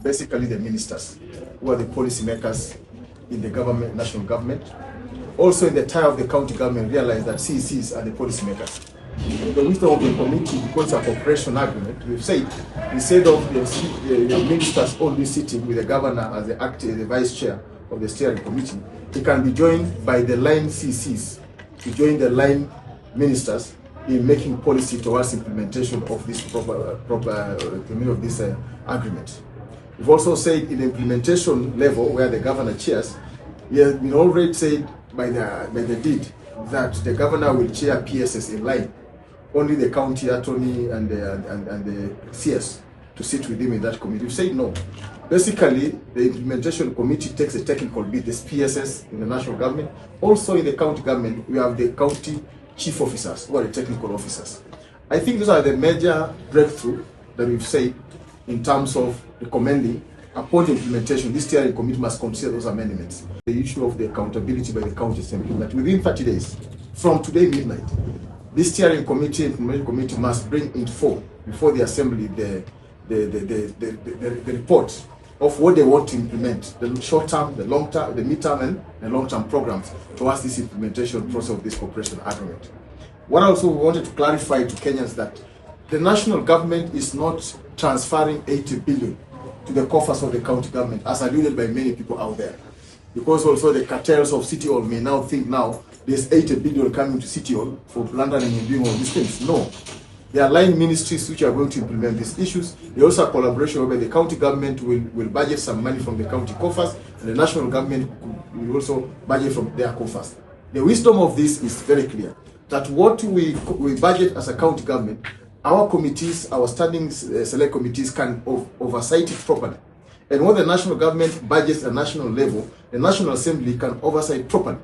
basically the ministers, who are the policy makers in the government, national government. Also in the tie of the county government, realize that CECs are the policy makers. The wisdom of the committee, because of a cooperation agreement, we've said, instead of the ministers only sitting with the governor as the vice chair of the steering committee, it can be joined by the line CCs to join the line ministers in making policy towards implementation of this agreement. We've also said in the implementation level, where the governor chairs, we have been already said by the deed that the governor will chair PSS in line. Only the county attorney and the CS to sit with him in that committee. We've said no. Basically, the implementation committee takes a technical bit, this PSS in the national government. Also in the county government, we have the county chief officers, who are the technical officers. I think those are the major breakthrough that we've said in terms of recommending upon the implementation, this steering committee must consider those amendments. The issue of the accountability by the county assembly, that within 30 days, from today midnight, this steering committee, implementation committee must bring in full before the assembly the report of what they want to implement, the short term, the long term, the mid-term and the long-term programs towards this implementation process of this cooperation agreement. What also we wanted to clarify to Kenyans that the national government is not transferring 80 billion to the coffers of the county government, as alluded by many people out there. Because also the cartels of City Hall may now think now there's 80 billion coming to City Hall for plundering and doing all these things. No. There are line ministries which are going to implement these issues. There also a collaboration where the county government will budget some money from the county coffers, and the national government will also budget from their coffers. The wisdom of this is very clear, that what we budget as a county government, our committees, our standing select committees can oversight it properly. And what the national government budgets at national level, the National Assembly can oversight properly.